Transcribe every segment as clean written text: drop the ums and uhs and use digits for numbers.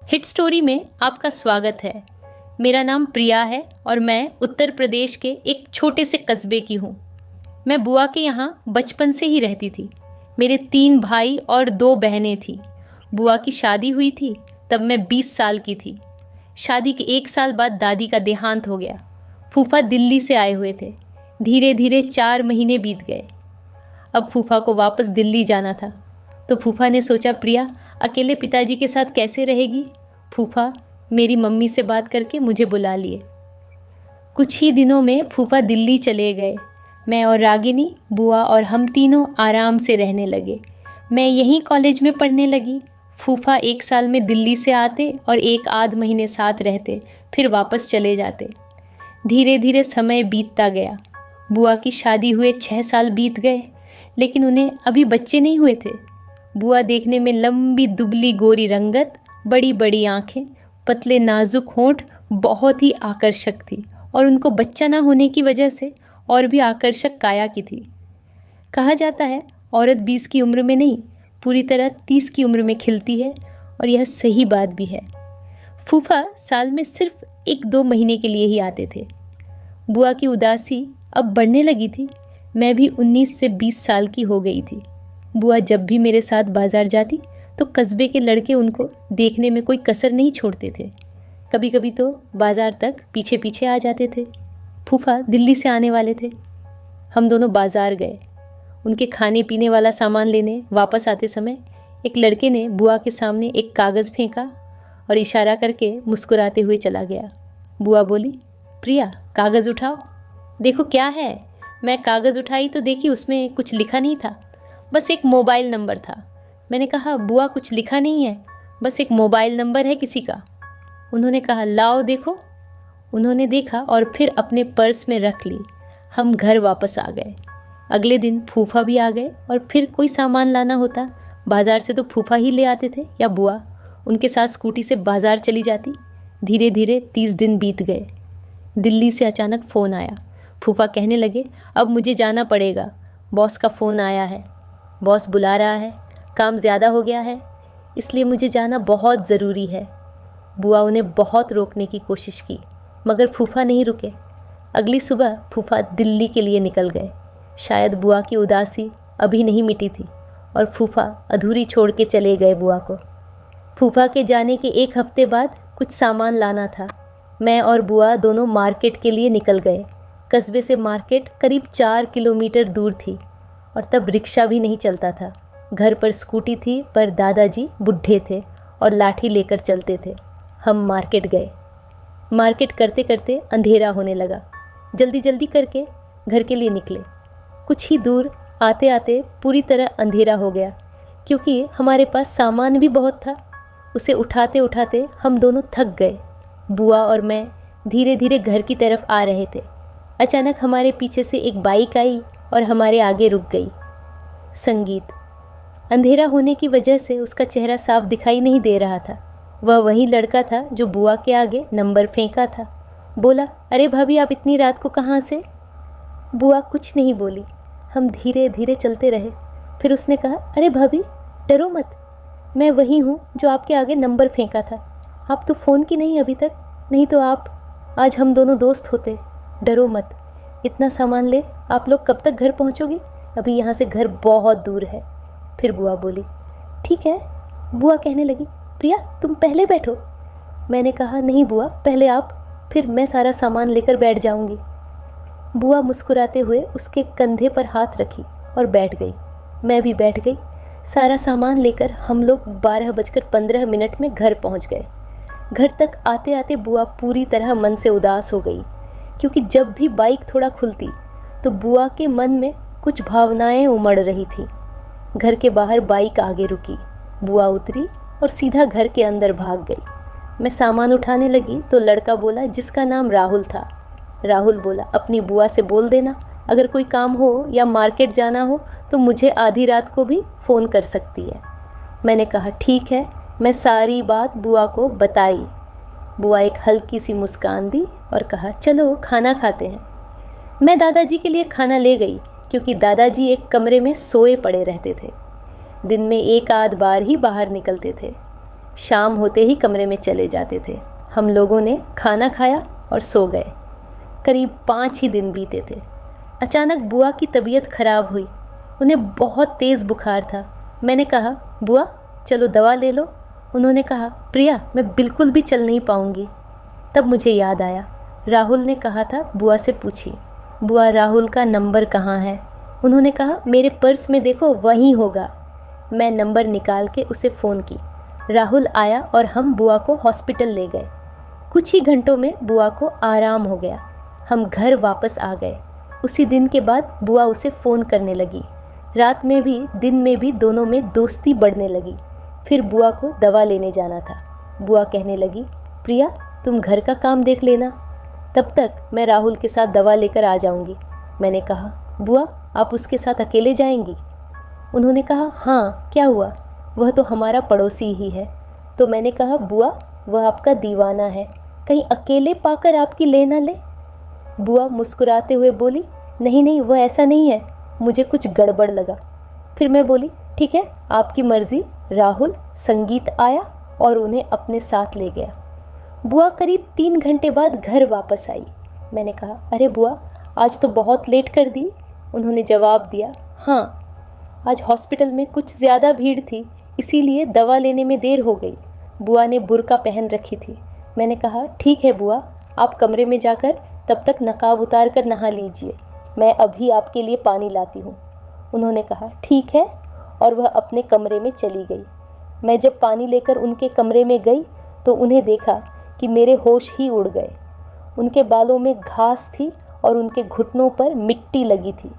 Hit story में आपका स्वागत है। मेरा नाम प्रिया है और मैं उत्तर प्रदेश के एक छोटे से कस्बे की हूँ। मैं बुआ के यहाँ बचपन से ही रहती थी। मेरे 3 भाई और 2 बहनें थीं। बुआ की शादी हुई थी तब मैं 20 साल की थी। शादी के 1 साल बाद दादी का देहांत हो गया। फूफा दिल्ली से आए हुए थे। धीरे धीरे 4 महीने बीत गए। अब फूफा को वापस दिल्ली जाना था तो फूफा ने सोचा, प्रिया अकेले पिताजी के साथ कैसे रहेगी। फूफा मेरी मम्मी से बात करके मुझे बुला लिए। कुछ ही दिनों में फूफा दिल्ली चले गए। मैं और रागिनी, बुआ और हम तीनों आराम से रहने लगे। मैं यहीं कॉलेज में पढ़ने लगी। फूफा 1 साल में दिल्ली से आते और 1 आध महीने साथ रहते, फिर वापस चले जाते। धीरे धीरे समय बीतता गया। बुआ की शादी हुए 6 साल बीत गए, लेकिन उन्हें अभी बच्चे नहीं हुए थे। बुआ देखने में लंबी दुबली गोरी रंगत, बड़ी बड़ी आँखें, पतले नाजुक होंठ, बहुत ही आकर्षक थी और उनको बच्चा ना होने की वजह से और भी आकर्षक काया की थी। कहा जाता है औरत 20 की उम्र में नहीं, पूरी तरह 30 की उम्र में खिलती है और यह सही बात भी है। फूफा साल में सिर्फ 1-2 महीने के लिए ही आते थे। बुआ की उदासी अब बढ़ने लगी थी। मैं भी 19 से 20 साल की हो गई थी। बुआ जब भी मेरे साथ बाज़ार जाती तो कस्बे के लड़के उनको देखने में कोई कसर नहीं छोड़ते थे। कभी कभी तो बाज़ार तक पीछे पीछे आ जाते थे। फूफा दिल्ली से आने वाले थे। हम दोनों बाज़ार गए। उनके खाने पीने वाला सामान लेने वापस आते समय एक लड़के ने बुआ के सामने एक कागज़ फेंका और इशारा करके मुस्कुराते हुए चला गया। बुआ बोली, प्रिया कागज़ उठाओ, देखो क्या है। मैं कागज़ उठाई तो देखी उसमें कुछ लिखा नहीं था, बस एक मोबाइल नंबर था। मैंने कहा, बुआ कुछ लिखा नहीं है, बस एक मोबाइल नंबर है किसी का। उन्होंने कहा, लाओ देखो। उन्होंने देखा और फिर अपने पर्स में रख ली। हम घर वापस आ गए। अगले दिन फूफा भी आ गए और फिर कोई सामान लाना होता बाज़ार से तो फूफा ही ले आते थे या बुआ उनके साथ स्कूटी से बाज़ार चली जाती। धीरे धीरे 30 दिन बीत गए। दिल्ली से अचानक फ़ोन आया। फूफा कहने लगे, अब मुझे जाना पड़ेगा, बॉस का फ़ोन आया है, बॉस बुला रहा है, काम ज़्यादा हो गया है, इसलिए मुझे जाना बहुत ज़रूरी है। बुआ उन्हें बहुत रोकने की कोशिश की मगर फूफा नहीं रुके। अगली सुबह फूफा दिल्ली के लिए निकल गए। शायद बुआ की उदासी अभी नहीं मिटी थी और फूफा अधूरी छोड़ के चले गए बुआ को। फूफा के जाने के 1 हफ्ते बाद कुछ सामान लाना था। मैं और बुआ दोनों मार्केट के लिए निकल गए। कस्बे से मार्केट करीब 4 किलोमीटर दूर थी और तब रिक्शा भी नहीं चलता था। घर पर स्कूटी थी पर दादाजी बुढ़े थे और लाठी लेकर चलते थे। हम मार्केट गए। मार्केट करते करते अंधेरा होने लगा। जल्दी जल्दी करके घर के लिए निकले। कुछ ही दूर आते आते पूरी तरह अंधेरा हो गया क्योंकि हमारे पास सामान भी बहुत था। उसे उठाते उठाते हम दोनों थक गए। बुआ और मैं धीरे धीरे घर की तरफ आ रहे थे। अचानक हमारे पीछे से एक बाइक आई और हमारे आगे रुक गई। संगीत। अंधेरा होने की वजह से उसका चेहरा साफ दिखाई नहीं दे रहा था। वह वही लड़का था जो बुआ के आगे नंबर फेंका था। बोला, अरे भाभी आप इतनी रात को कहाँ से। बुआ कुछ नहीं बोली। हम धीरे धीरे चलते रहे। फिर उसने कहा, अरे भाभी डरो मत, मैं वही हूँ जो आपके आगे नंबर फेंका था। आप तो फ़ोन की नहीं अभी तक, नहीं तो आज हम दोनों दोस्त होते। डरो मत, इतना सामान ले आप लोग कब तक घर पहुँचोगे, अभी यहाँ से घर बहुत दूर है। फिर बुआ बोली, ठीक है। बुआ कहने लगी, प्रिया तुम पहले बैठो। मैंने कहा, नहीं बुआ पहले आप, फिर मैं सारा सामान लेकर बैठ जाऊंगी। बुआ मुस्कुराते हुए उसके कंधे पर हाथ रखी और बैठ गई। मैं भी बैठ गई। सारा सामान लेकर हम लोग 12:15 में घर पहुंच गए। घर तक आते आते बुआ पूरी तरह मन से उदास हो गई क्योंकि जब भी बाइक थोड़ा खुलती तो बुआ के मन में कुछ भावनाएं उमड़ रही थी। घर के बाहर बाइक आगे रुकी। बुआ उतरी और सीधा घर के अंदर भाग गई। मैं सामान उठाने लगी तो लड़का बोला जिसका नाम राहुल था। राहुल बोला, अपनी बुआ से बोल देना अगर कोई काम हो या मार्केट जाना हो तो मुझे आधी रात को भी फ़ोन कर सकती है। मैंने कहा, ठीक है। मैं सारी बात बुआ को बताई। बुआ एक हल्की सी मुस्कान दी और कहा, चलो खाना खाते हैं। मैं दादाजी के लिए खाना ले गई क्योंकि दादाजी एक कमरे में सोए पड़े रहते थे। दिन में 1 आध बार ही बाहर निकलते थे। शाम होते ही कमरे में चले जाते थे। हम लोगों ने खाना खाया और सो गए। करीब 5 ही दिन बीते थे। अचानक बुआ की तबीयत खराब हुई। उन्हें बहुत तेज़ बुखार था। मैंने कहा, बुआ चलो दवा ले लो। उन्होंने कहा, प्रिया मैं बिल्कुल भी चल नहीं पाऊँगी। तब मुझे याद आया, राहुल ने कहा था बुआ से पूछिए। बुआ राहुल का नंबर कहाँ है? उन्होंने कहा, मेरे पर्स में देखो वहीं होगा। मैं नंबर निकाल के उसे फ़ोन की। राहुल आया और हम बुआ को हॉस्पिटल ले गए। कुछ ही घंटों में बुआ को आराम हो गया। हम घर वापस आ गए। उसी दिन के बाद बुआ उसे फ़ोन करने लगी। रात में भी दिन में भी दोनों में दोस्ती बढ़ने लगी। फिर बुआ को दवा लेने जाना था। बुआ कहने लगी, प्रिया तुम घर का काम देख लेना, तब तक मैं राहुल के साथ दवा लेकर आ जाऊंगी। मैंने कहा, बुआ आप उसके साथ अकेले जाएंगी? उन्होंने कहा, हाँ क्या हुआ, वह तो हमारा पड़ोसी ही है। तो मैंने कहा, बुआ वह आपका दीवाना है, कहीं अकेले पाकर आपकी ले ना ले। बुआ मुस्कुराते हुए बोली, नहीं नहीं वह ऐसा नहीं है, मुझे कुछ गड़बड़ लगा। फिर मैं बोली, ठीक है आपकी मर्ज़ी। राहुल संगीत आया और उन्हें अपने साथ ले गया। बुआ करीब 3 घंटे बाद घर वापस आई। मैंने कहा, अरे बुआ आज तो बहुत लेट कर दी। उन्होंने जवाब दिया, हाँ आज हॉस्पिटल में कुछ ज़्यादा भीड़ थी, इसीलिए दवा लेने में देर हो गई। बुआ ने बुर्का पहन रखी थी। मैंने कहा, ठीक है बुआ आप कमरे में जाकर तब तक नकाब उतार कर नहा लीजिए, मैं अभी आपके लिए पानी लाती हूँ। उन्होंने कहा, ठीक है, और वह अपने कमरे में चली गई। मैं जब पानी लेकर उनके कमरे में गई तो उन्हें देखा कि मेरे होश ही उड़ गए। उनके बालों में घास थी और उनके घुटनों पर मिट्टी लगी थी,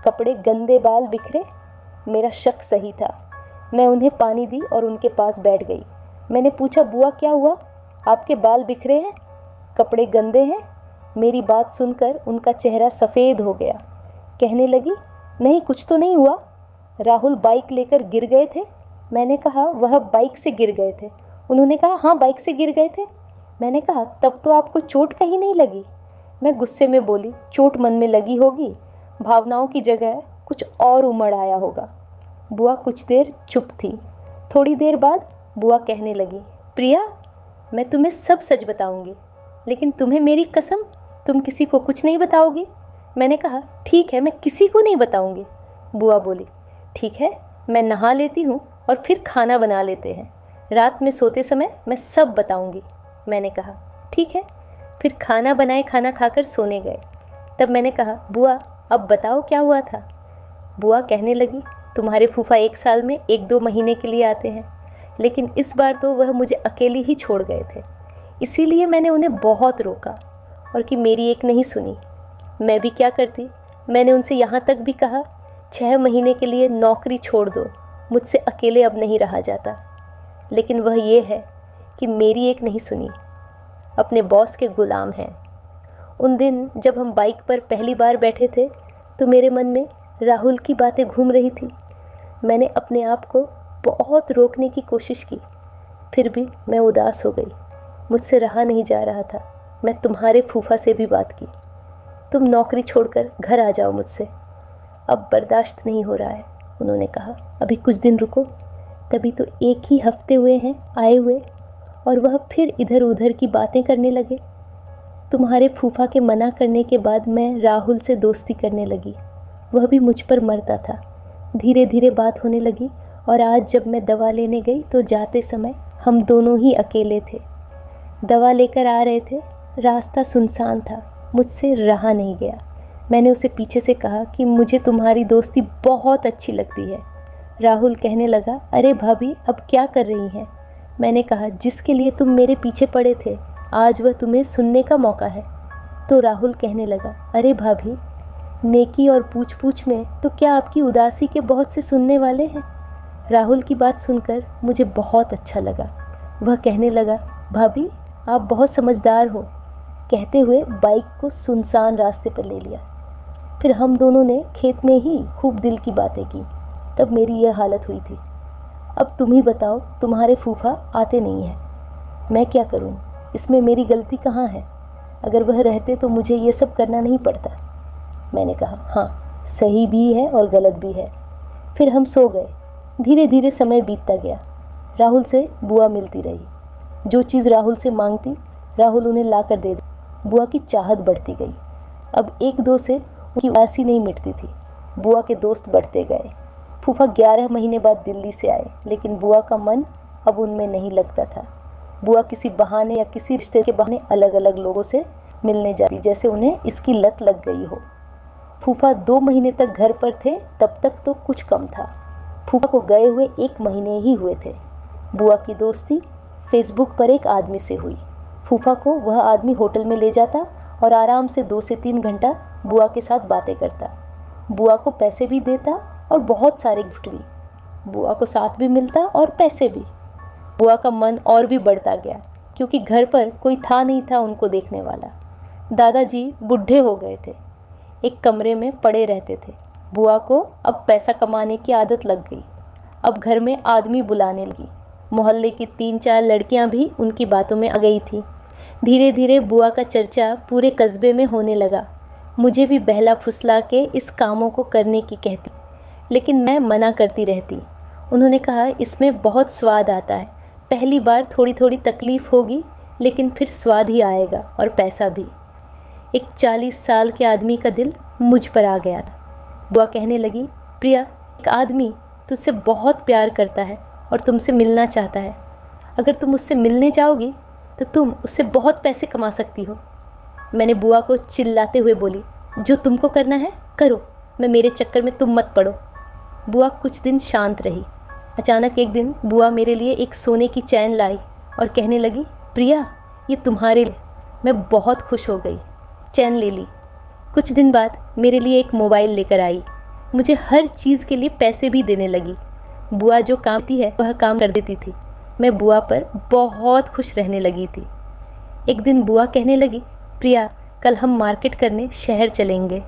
कपड़े गंदे, बाल बिखरे। मेरा शक सही था। मैं उन्हें पानी दी और उनके पास बैठ गई। मैंने पूछा, बुआ क्या हुआ, आपके बाल बिखरे हैं, कपड़े गंदे हैं? मेरी बात सुनकर उनका चेहरा सफ़ेद हो गया। कहने लगी, नहीं कुछ तो नहीं हुआ, राहुल बाइक लेकर गिर गए थे। मैंने कहा, वह बाइक से गिर गए थे? उन्होंने कहा, हाँ बाइक से गिर गए थे। मैंने कहा, तब तो आपको चोट कहीं नहीं लगी? मैं गुस्से में बोली, चोट मन में लगी होगी, भावनाओं की जगह कुछ और उमड़ आया होगा। बुआ कुछ देर चुप थी। थोड़ी देर बाद बुआ कहने लगी, प्रिया मैं तुम्हें सब सच बताऊंगी, लेकिन तुम्हें मेरी कसम तुम किसी को कुछ नहीं बताओगी? मैंने कहा, ठीक है मैं किसी को नहीं बताऊंगी। बुआ बोली, ठीक है मैं नहा लेती हूँ और फिर खाना बना लेते हैं, रात में सोते समय मैं सब बताऊंगी। मैंने कहा, ठीक है। फिर खाना बनाए, खाना खाकर सोने गए। तब मैंने कहा, बुआ अब बताओ क्या हुआ था? बुआ कहने लगी, तुम्हारे फूफा 1 साल में 1-2 महीने के लिए आते हैं, लेकिन इस बार तो वह मुझे अकेली ही छोड़ गए थे, इसीलिए मैंने उन्हें बहुत रोका और कि मेरी एक नहीं सुनी। मैं भी क्या करती, मैंने उनसे यहाँ तक भी कहा 6 महीने के लिए नौकरी छोड़ दो, मुझसे अकेले अब नहीं रहा जाता। लेकिन वह ये है कि मेरी एक नहीं सुनी, अपने बॉस के गुलाम हैं। उन दिन जब हम बाइक पर पहली बार बैठे थे तो मेरे मन में राहुल की बातें घूम रही थी। मैंने अपने आप को बहुत रोकने की कोशिश की, फिर भी मैं उदास हो गई। मुझसे रहा नहीं जा रहा था। मैं तुम्हारे फूफा से भी बात की, तुम नौकरी छोड़कर घर आ जाओ मुझसे, अब बर्दाश्त नहीं हो रहा है। उन्होंने कहा, अभी कुछ दिन रुको। तभी तो 1 ही हफ्ते हुए हैं आए हुए और वह फिर इधर उधर की बातें करने लगे। तुम्हारे फूफा के मना करने के बाद मैं राहुल से दोस्ती करने लगी, वह भी मुझ पर मरता था। धीरे धीरे बात होने लगी और आज जब मैं दवा लेने गई तो जाते समय हम दोनों ही अकेले थे। दवा लेकर आ रहे थे, रास्ता सुनसान था, मुझसे रहा नहीं गया। मैंने उसे पीछे से कहा कि मुझे तुम्हारी दोस्ती बहुत अच्छी लगती है। राहुल कहने लगा, अरे भाभी अब क्या कर रही हैं? मैंने कहा, जिसके लिए तुम मेरे पीछे पड़े थे आज वह तुम्हें सुनने का मौका है। तो राहुल कहने लगा, अरे भाभी नेकी और पूछ पूछ में तो क्या आपकी उदासी के बहुत से सुनने वाले हैं? राहुल की बात सुनकर मुझे बहुत अच्छा लगा। वह कहने लगा, भाभी आप बहुत समझदार हो, कहते हुए बाइक को सुनसान रास्ते पर ले लिया। फिर हम दोनों ने खेत में ही खूब दिल की बातें की। तब मेरी यह हालत हुई थी। अब तुम ही बताओ, तुम्हारे फूफा आते नहीं हैं, मैं क्या करूं? इसमें मेरी गलती कहाँ है? अगर वह रहते तो मुझे ये सब करना नहीं पड़ता। मैंने कहा, हाँ सही भी है और गलत भी है। फिर हम सो गए। धीरे धीरे समय बीतता गया। राहुल से बुआ मिलती रही। जो चीज़ राहुल से मांगती राहुल उन्हें ला कर दे देती। बुआ की चाहत बढ़ती गई। अब एक दो से उनकी उदासी नहीं मिटती थी। बुआ के दोस्त बढ़ते गए। फूफा 11 महीने बाद दिल्ली से आए, लेकिन बुआ का मन अब उनमें नहीं लगता था। बुआ किसी बहाने या किसी रिश्ते के बहाने अलग अलग लोगों से मिलने जाती, जैसे उन्हें इसकी लत लग गई हो। फूफा 2 महीने तक घर पर थे, तब तक तो कुछ कम था। फूफा को गए हुए 1 महीने ही हुए थे। बुआ की दोस्ती फेसबुक पर एक आदमी से हुई। फूफा को वह आदमी होटल में ले जाता और आराम से 2 से 3 घंटा बुआ के साथ बातें करता। बुआ को पैसे भी देता और बहुत सारे गिफ्ट भी। बुआ को साथ भी मिलता और पैसे भी। बुआ का मन और भी बढ़ता गया, क्योंकि घर पर कोई था नहीं था उनको देखने वाला। दादाजी बूढ़े हो गए थे, एक कमरे में पड़े रहते थे। बुआ को अब पैसा कमाने की आदत लग गई। अब घर में आदमी बुलाने लगी। मोहल्ले की 3-4 लड़कियां भी उनकी बातों में आ गई थी। धीरे धीरे बुआ का चर्चा पूरे कस्बे में होने लगा। मुझे भी बहला फुसला के इस कामों को करने की कहती, लेकिन मैं मना करती रहती। उन्होंने कहा, इसमें बहुत स्वाद आता है। पहली बार थोड़ी थोड़ी तकलीफ़ होगी, लेकिन फिर स्वाद ही आएगा और पैसा भी। एक 40 साल के आदमी का दिल मुझ पर आ गया था। बुआ कहने लगी, प्रिया, एक आदमी तुझसे बहुत प्यार करता है और तुमसे मिलना चाहता है। अगर तुम उससे मिलने जाओगी तो तुम उससे बहुत पैसे कमा सकती हो। मैंने बुआ को चिल्लाते हुए बोली, जो तुमको करना है करो, मैं मेरे चक्कर में तुम मत पड़ो। बुआ कुछ दिन शांत रही। अचानक एक दिन बुआ मेरे लिए एक सोने की चैन लाई और कहने लगी, प्रिया, ये तुम्हारे लिए। मैं बहुत खुश हो गई, चैन ले ली। कुछ दिन बाद मेरे लिए एक मोबाइल लेकर आई। मुझे हर चीज़ के लिए पैसे भी देने लगी। बुआ जो काम थी है वह काम कर देती थी। मैं बुआ पर बहुत खुश रहने लगी थी। एक दिन बुआ कहने लगी, प्रिया, कल हम मार्केट करने शहर चलेंगे।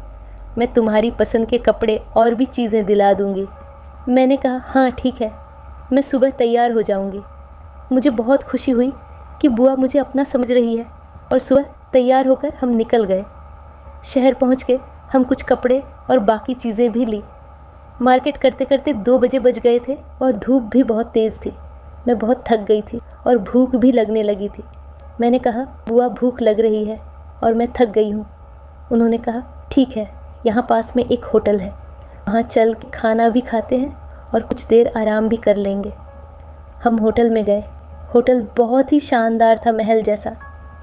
मैं तुम्हारी पसंद के कपड़े और भी चीज़ें दिला दूँगी। मैंने कहा, हाँ ठीक है, मैं सुबह तैयार हो जाऊँगी। मुझे बहुत खुशी हुई कि बुआ मुझे अपना समझ रही है और सुबह तैयार होकर हम निकल गए। शहर पहुँच के हम कुछ कपड़े और बाकी चीज़ें भी ली। मार्केट करते करते 2 बजे बज गए थे और धूप भी बहुत तेज़ थी। मैं बहुत थक गई थी और भूख भी लगने लगी थी। मैंने कहा, बुआ, भूख लग रही है और मैं थक गई हूँ। उन्होंने कहा, ठीक है, यहाँ पास में एक होटल है, वहाँ चल के खाना भी खाते हैं और कुछ देर आराम भी कर लेंगे। हम होटल में गए। होटल बहुत ही शानदार था, महल जैसा।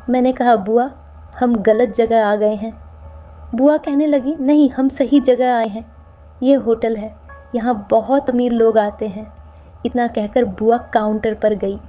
मैंने कहा, बुआ, हम गलत जगह आ गए हैं। बुआ कहने लगी, नहीं, हम सही जगह आए हैं। ये होटल है, यहाँ बहुत अमीर लोग आते हैं। इतना कहकर बुआ काउंटर पर गई।